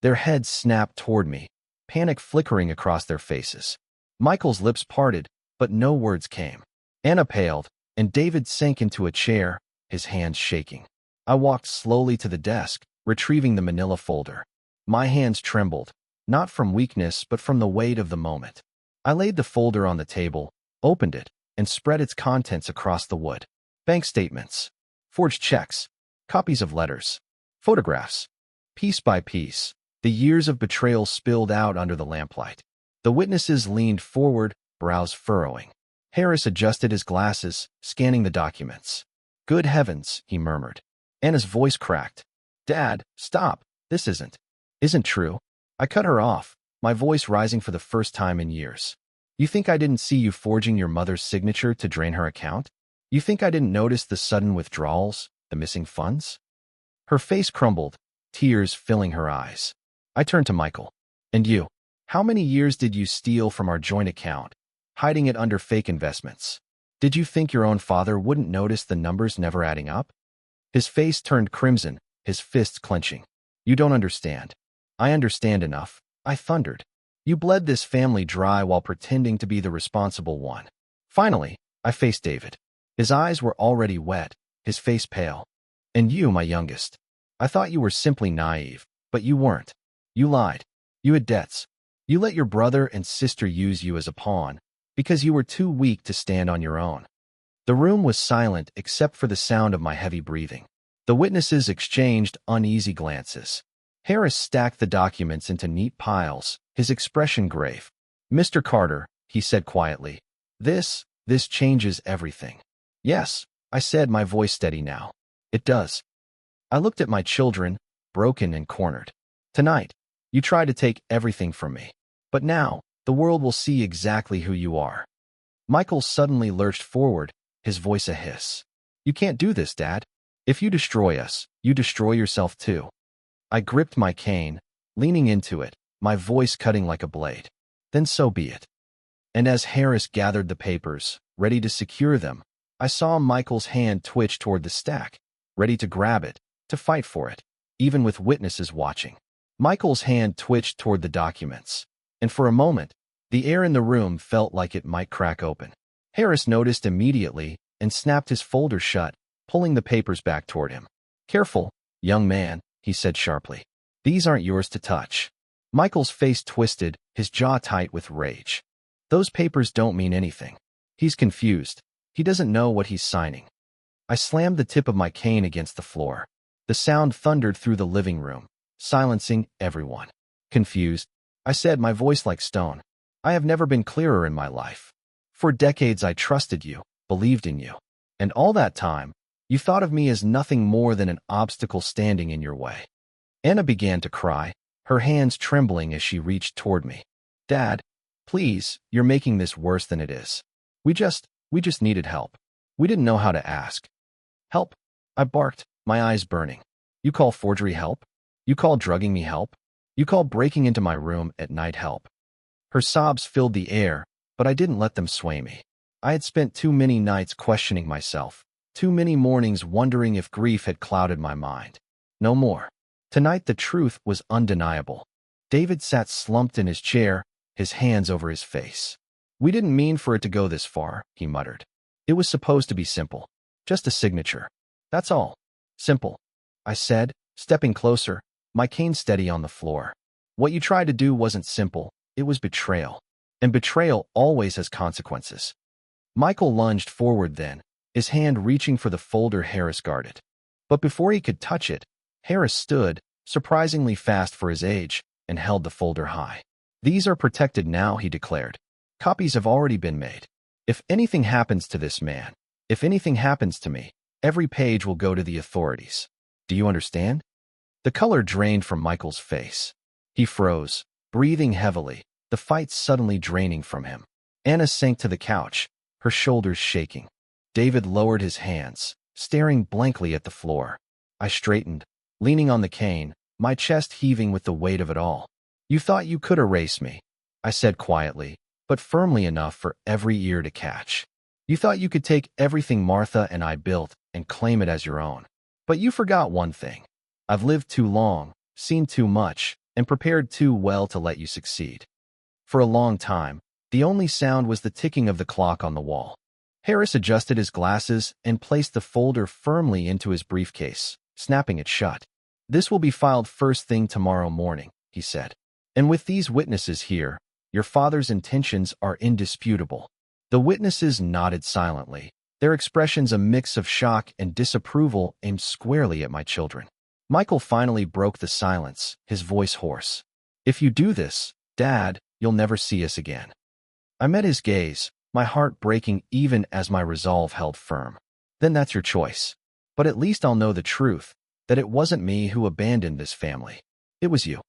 Their heads snapped toward me, panic flickering across their faces. Michael's lips parted, but no words came. Anna paled, and David sank into a chair, his hands shaking. I walked slowly to the desk, retrieving the manila folder. My hands trembled, not from weakness but from the weight of the moment. I laid the folder on the table, opened it, and spread its contents across the wood. Bank statements, forged checks, copies of letters, photographs. Piece by piece, the years of betrayal spilled out under the lamplight. The witnesses leaned forward, brows furrowing. Harris adjusted his glasses, scanning the documents. "Good heavens," he murmured. Anna's voice cracked. "Dad, stop. This isn't true." I cut her off, my voice rising for the first time in years. "You think I didn't see you forging your mother's signature to drain her account? You think I didn't notice the sudden withdrawals, the missing funds?" Her face crumbled, tears filling her eyes. I turned to Michael. "And you? How many years did you steal from our joint account, hiding it under fake investments? Did you think your own father wouldn't notice the numbers never adding up?" His face turned crimson, his fists clenching. "You don't understand." "I understand enough," I thundered. "You bled this family dry while pretending to be the responsible one." Finally, I faced David. His eyes were already wet, his face pale. "And you, my youngest. I thought you were simply naive, but you weren't. You lied. You had debts. You let your brother and sister use you as a pawn because you were too weak to stand on your own." The room was silent except for the sound of my heavy breathing. The witnesses exchanged uneasy glances. Harris stacked the documents into neat piles, his expression grave. "Mr. Carter," he said quietly, this changes everything." "Yes," I said, my voice steady now. "It does." I looked at my children, broken and cornered. "Tonight, you tried to take everything from me. But now, the world will see exactly who you are." Michael suddenly lurched forward, his voice a hiss. "You can't do this, Dad. If you destroy us, you destroy yourself too." I gripped my cane, leaning into it, my voice cutting like a blade. "Then so be it." And as Harris gathered the papers, ready to secure them, I saw Michael's hand twitch toward the stack, ready to grab it, to fight for it, even with witnesses watching. Michael's hand twitched toward the documents, and for a moment, the air in the room felt like it might crack open. Harris noticed immediately and snapped his folder shut, pulling the papers back toward him. "Careful, young man," he said sharply. "These aren't yours to touch." Michael's face twisted, his jaw tight with rage. "Those papers don't mean anything." He's confused. He doesn't know what he's signing. I slammed the tip of my cane against the floor. The sound thundered through the living room, silencing everyone. "Confused," I said, my voice like stone. "I have never been clearer in my life. For decades I trusted you, believed in you. And all that time, you thought of me as nothing more than an obstacle standing in your way." Anna began to cry, her hands trembling as she reached toward me. "Dad, please, you're making this worse than it is. We just needed help. We didn't know how to ask." "Help?" I barked, my eyes burning. "You call forgery help? You call drugging me help? You call breaking into my room at night help?" Her sobs filled the air, but I didn't let them sway me. I had spent too many nights questioning myself, too many mornings wondering if grief had clouded my mind. No more. Tonight the truth was undeniable. David sat slumped in his chair, his hands over his face. "We didn't mean for it to go this far," he muttered. "It was supposed to be simple. Just a signature. That's all. Simple," I said, stepping closer, my cane steady on the floor. "What you tried to do wasn't simple, it was betrayal. And betrayal always has consequences." Michael lunged forward then, his hand reaching for the folder Harris guarded. But before he could touch it, Harris stood, surprisingly fast for his age, and held the folder high. "These are protected now," he declared. "Copies have already been made. If anything happens to this man, if anything happens to me, every page will go to the authorities. Do you understand?" The color drained from Michael's face. He froze, breathing heavily, the fight suddenly draining from him. Anna sank to the couch, her shoulders shaking. David lowered his hands, staring blankly at the floor. I straightened, leaning on the cane, my chest heaving with the weight of it all. "You thought you could erase me," I said quietly, but firmly enough for every ear to catch. "You thought you could take everything Martha and I built and claim it as your own. But you forgot one thing. I've lived too long, seen too much, and prepared too well to let you succeed." For a long time, the only sound was the ticking of the clock on the wall. Harris adjusted his glasses and placed the folder firmly into his briefcase, snapping it shut. "This will be filed first thing tomorrow morning," he said. And with these witnesses here, your father's intentions are indisputable." The witnesses nodded silently, their expressions a mix of shock and disapproval aimed squarely at my children. Michael finally broke the silence, his voice hoarse. "If you do this, Dad, you'll never see us again." I met his gaze, my heart breaking even as my resolve held firm. "Then that's your choice. But at least I'll know the truth, that it wasn't me who abandoned this family. It was you."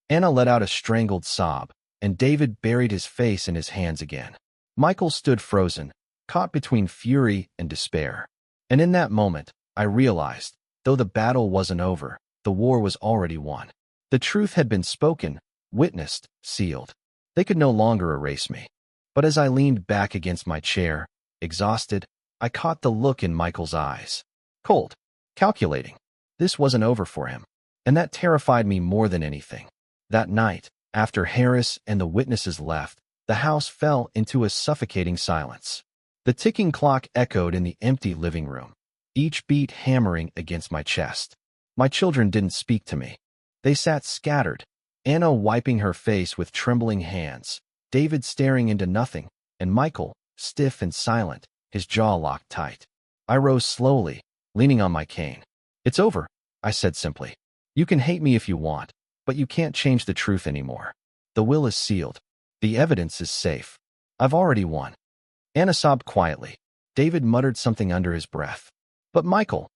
Anna let out a strangled sob, and David buried his face in his hands again. Michael stood frozen, caught between fury and despair. And in that moment, I realized, though the battle wasn't over, the war was already won. The truth had been spoken, witnessed, sealed. They could no longer erase me. But as I leaned back against my chair, exhausted, I caught the look in Michael's eyes. Cold, calculating. This wasn't over for him. And that terrified me more than anything. That night, after Harris and the witnesses left, the house fell into a suffocating silence. The ticking clock echoed in the empty living room, each beat hammering against my chest. My children didn't speak to me. They sat scattered, Anna wiping her face with trembling hands, David staring into nothing, and Michael, stiff and silent, his jaw locked tight. I rose slowly, leaning on my cane. "It's over," I said simply. "You can hate me if you want, but you can't change the truth anymore. The will is sealed. The evidence is safe. I've already won." Anna sobbed quietly. David muttered something under his breath. But Michael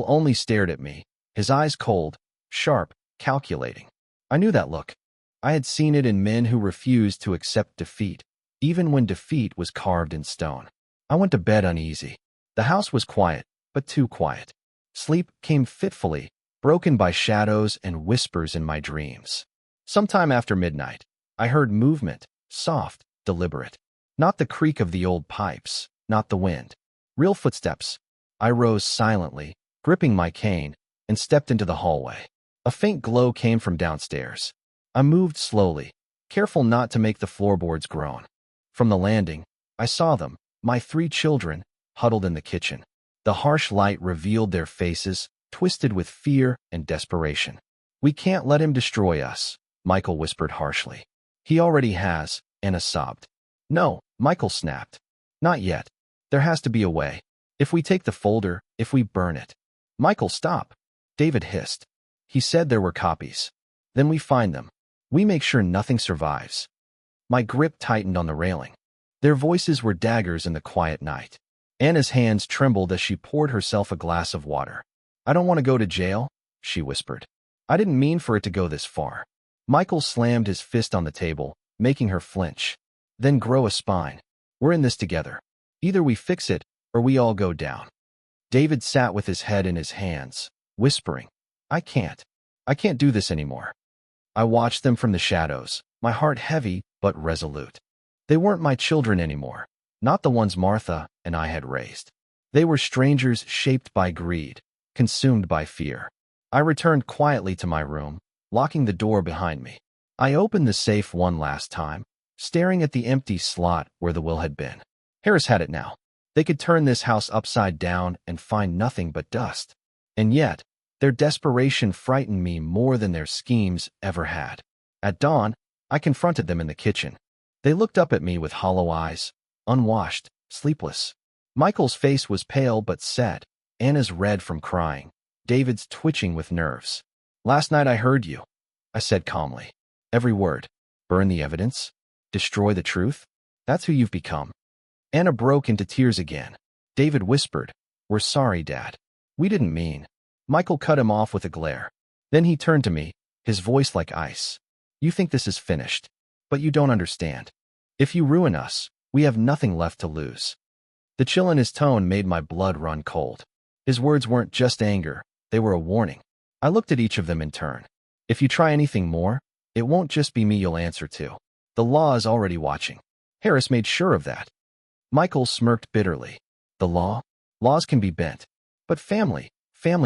only stared at me, his eyes cold, sharp, calculating. I knew that look. I had seen it in men who refused to accept defeat, even when defeat was carved in stone. I went to bed uneasy. The house was quiet, but too quiet. Sleep came fitfully, broken by shadows and whispers in my dreams. Sometime after midnight, I heard movement, soft, deliberate. Not the creak of the old pipes, not the wind. Real footsteps. I rose silently, gripping my cane, and stepped into the hallway. A faint glow came from downstairs. I moved slowly, careful not to make the floorboards groan. From the landing, I saw them, my 3 children, huddled in the kitchen. The harsh light revealed their faces, twisted with fear and desperation. "We can't let him destroy us," Michael whispered harshly. "He already has," Anna sobbed. "No," Michael snapped. "Not yet. There has to be a way. If we take the folder, if we burn it." "Michael, stop," David hissed. "He said there were copies. Then we find them. We make sure nothing survives." My grip tightened on the railing. Their voices were daggers in the quiet night. Anna's hands trembled as she poured herself a glass of water. "I don't want to go to jail," she whispered. "I didn't mean for it to go this far." Michael slammed his fist on the table, making her flinch. "Then grow a spine. We're in this together. Either we fix it, or we all go down." David sat with his head in his hands, whispering, I can't do this anymore." I watched them from the shadows, my heart heavy but resolute. They weren't my children anymore, not the ones Martha and I had raised. They were strangers shaped by greed, consumed by fear. I returned quietly to my room, locking the door behind me. I opened the safe one last time, staring at the empty slot where the will had been. Harris had it now. They could turn this house upside down and find nothing but dust. And yet, their desperation frightened me more than their schemes ever had. At dawn, I confronted them in the kitchen. They looked up at me with hollow eyes, unwashed, sleepless. Michael's face was pale but set, Anna's red from crying, David's twitching with nerves. "Last night I heard you," I said calmly. "Every word. Burn the evidence? Destroy the truth? That's who you've become." Anna broke into tears again. David whispered, "We're sorry, Dad. We didn't mean." Michael cut him off with a glare. Then he turned to me, his voice like ice. "You think this is finished, but you don't understand. If you ruin us, we have nothing left to lose." The chill in his tone made my blood run cold. His words weren't just anger, they were a warning. I looked at each of them in turn. "If you try anything more, it won't just be me you'll answer to. The law is already watching." Harris made sure of that. Michael smirked bitterly. "The law? Laws can be bent. But family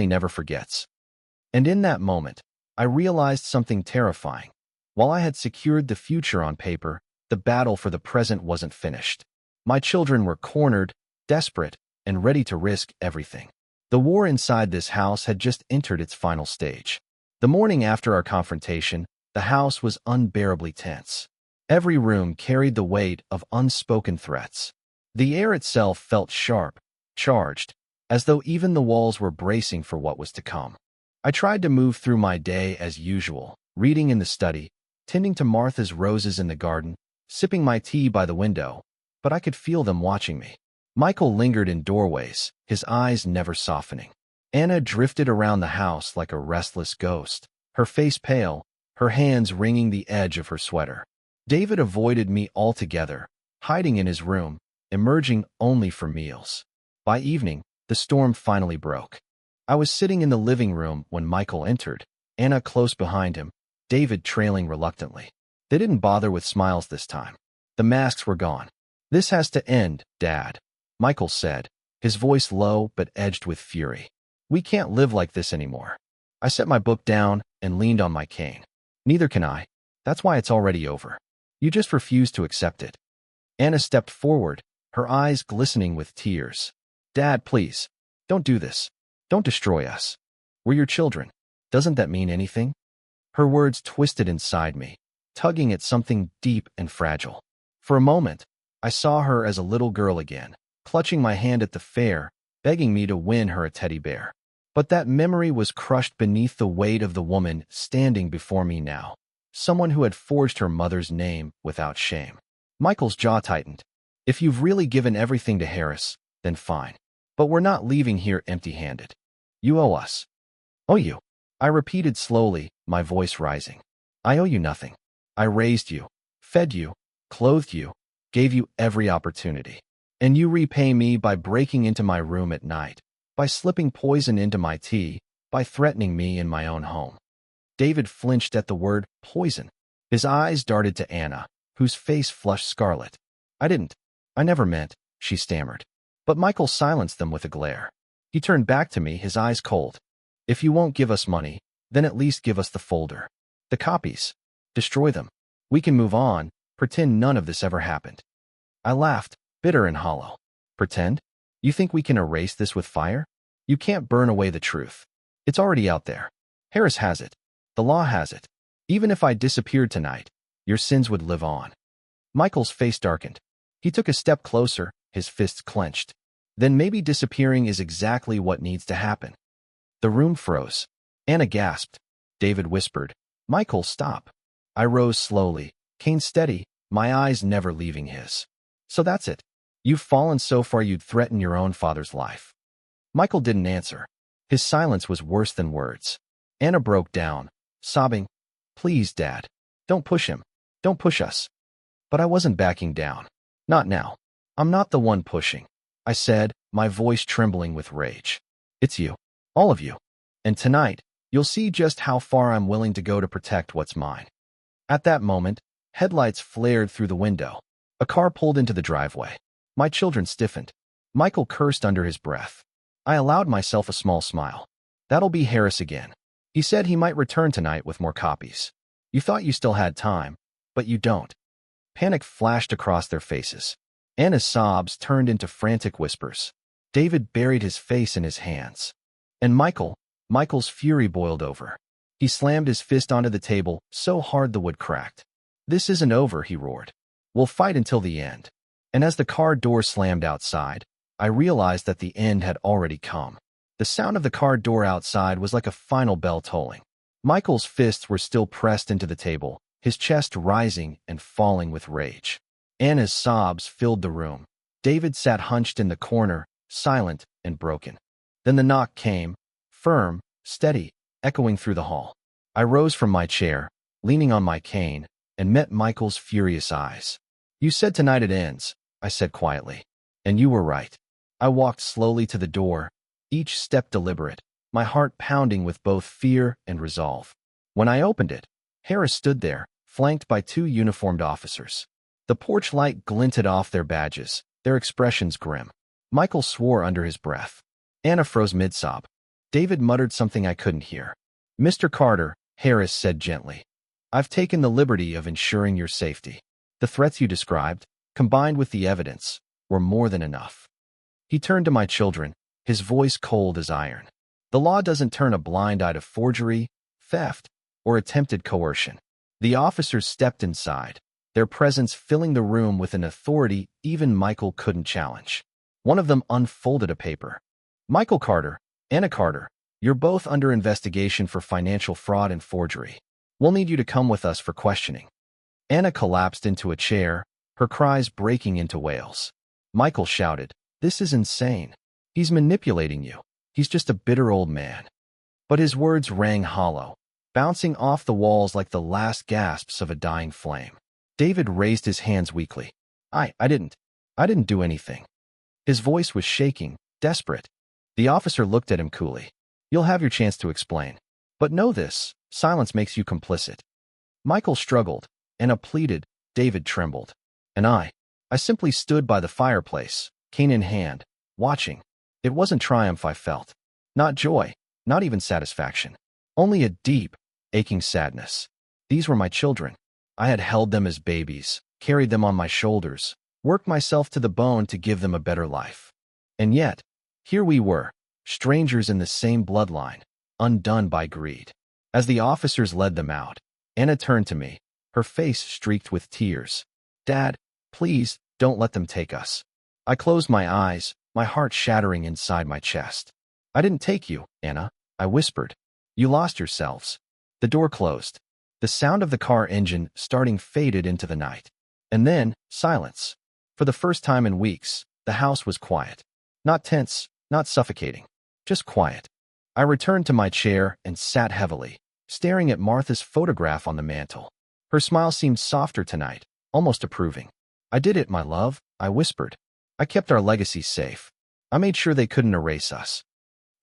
never forgets." And in that moment, I realized something terrifying. While I had secured the future on paper, the battle for the present wasn't finished. My children were cornered, desperate, and ready to risk everything. The war inside this house had just entered its final stage. The morning after our confrontation, The house was unbearably tense. Every room carried the weight of unspoken threats. The air itself felt sharp, charged, as though even the walls were bracing for what was to come. I tried to move through my day as usual, reading in the study, tending to Martha's roses in the garden, sipping my tea by the window, but I could feel them watching me. Michael lingered in doorways, his eyes never softening. Anna drifted around the house like a restless ghost, her face pale, her hands wringing the edge of her sweater. David avoided me altogether, hiding in his room, emerging only for meals. By evening, the storm finally broke. I was sitting in the living room when Michael entered, Anna close behind him, David trailing reluctantly. They didn't bother with smiles this time. The masks were gone. "This has to end, Dad," Michael said, his voice low but edged with fury. "We can't live like this anymore." I set my book down and leaned on my cane. "Neither can I. That's why it's already over. You just refuse to accept it." Anna stepped forward, her eyes glistening with tears. "Dad, please. Don't do this. Don't destroy us. We're your children. Doesn't that mean anything?" Her words twisted inside me, tugging at something deep and fragile. For a moment, I saw her as a little girl again, clutching my hand at the fair, begging me to win her a teddy bear. But that memory was crushed beneath the weight of the woman standing before me now, someone who had forged her mother's name without shame. Michael's jaw tightened. "If you've really given everything to Harris, then fine. But we're not leaving here empty-handed. You owe us." "Owe you?" I repeated slowly, my voice rising. "I owe you nothing. I raised you, fed you, clothed you, gave you every opportunity. And you repay me by breaking into my room at night, by slipping poison into my tea, by threatening me in my own home." David flinched at the word poison. His eyes darted to Anna, whose face flushed scarlet. I never meant," she stammered. But Michael silenced them with a glare. He turned back to me, his eyes cold. "If you won't give us money, then at least give us the folder. The copies. Destroy them. We can move on, pretend none of this ever happened." I laughed, bitter and hollow. "Pretend? You think we can erase this with fire? You can't burn away the truth. It's already out there. Harris has it. The law has it. Even if I disappeared tonight, your sins would live on." Michael's face darkened. He took a step closer, his fists clenched. "Then maybe disappearing is exactly what needs to happen." The room froze. Anna gasped. David whispered, "Michael, stop." I rose slowly, cane steady, my eyes never leaving his. "So that's it. You've fallen so far you'd threaten your own father's life." Michael didn't answer. His silence was worse than words. Anna broke down, sobbing, "Please, Dad. Don't push him. Don't push us." But I wasn't backing down. "Not now. I'm not the one pushing," I said, my voice trembling with rage. "It's you. All of you. And tonight, you'll see just how far I'm willing to go to protect what's mine." At that moment, headlights flared through the window. A car pulled into the driveway. My children stiffened. Michael cursed under his breath. I allowed myself a small smile. "That'll be Harris again. He said he might return tonight with more copies. You thought you still had time, but you don't." Panic flashed across their faces. Anna's sobs turned into frantic whispers. David buried his face in his hands. And Michael's fury boiled over. He slammed his fist onto the table so hard the wood cracked. "This isn't over," he roared. "We'll fight until the end." And as the car door slammed outside, I realized that the end had already come. The sound of the car door outside was like a final bell tolling. Michael's fists were still pressed into the table, his chest rising and falling with rage. Anna's sobs filled the room. David sat hunched in the corner, silent and broken. Then the knock came, firm, steady, echoing through the hall. I rose from my chair, leaning on my cane, and met Michael's furious eyes. "You said tonight it ends," I said quietly. "And you were right." I walked slowly to the door, each step deliberate, my heart pounding with both fear and resolve. When I opened it, Harris stood there, flanked by two uniformed officers. The porch light glinted off their badges, their expressions grim. Michael swore under his breath. Anna froze mid-sob. David muttered something I couldn't hear. "Mr. Carter," Harris said gently, "I've taken the liberty of ensuring your safety. The threats you described, combined with the evidence, were more than enough." He turned to my children, his voice cold as iron. "The law doesn't turn a blind eye to forgery, theft, or attempted coercion. The officers stepped inside, their presence filling the room with an authority even Michael couldn't challenge. One of them unfolded a paper. Michael Carter, Anna Carter, you're both under investigation for financial fraud and forgery. We'll need you to come with us for questioning. Anna collapsed into a chair, her cries breaking into wails. Michael shouted, "This is insane. He's manipulating you. He's just a bitter old man." But his words rang hollow, bouncing off the walls like the last gasps of a dying flame. David raised his hands weakly. I didn't do anything." His voice was shaking, desperate. The officer looked at him coolly. "You'll have your chance to explain. But know this, silence makes you complicit." Michael struggled. Anna pleaded. David trembled. And I simply stood by the fireplace, cane in hand, watching. It wasn't triumph I felt. Not joy, not even satisfaction. Only a deep, aching sadness. These were my children. I had held them as babies, carried them on my shoulders, worked myself to the bone to give them a better life. And yet, here we were, strangers in the same bloodline, undone by greed. As the officers led them out, Anna turned to me, her face streaked with tears. "Dad, please, don't let them take us." I closed my eyes, my heart shattering inside my chest. "I didn't take you, Anna," I whispered. "You lost yourselves." The door closed. The sound of the car engine starting faded into the night. And then, silence. For the first time in weeks, the house was quiet. Not tense, not suffocating. Just quiet. I returned to my chair and sat heavily, staring at Martha's photograph on the mantel. Her smile seemed softer tonight, almost approving. "I did it, my love," I whispered. "I kept our legacy safe. I made sure they couldn't erase us."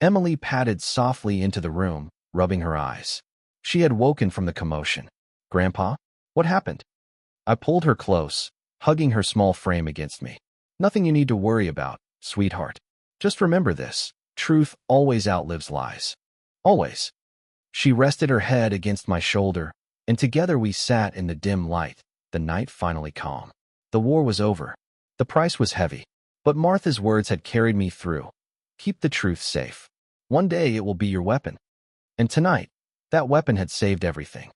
Emily padded softly into the room, rubbing her eyes. She had woken from the commotion. "Grandpa, what happened?" I pulled her close, hugging her small frame against me. "Nothing you need to worry about, sweetheart. Just remember this, truth always outlives lies. Always." She rested her head against my shoulder, and together we sat in the dim light, the night finally calm. The war was over. The price was heavy, but Martha's words had carried me through. Keep the truth safe. One day it will be your weapon. And tonight, that weapon had saved everything.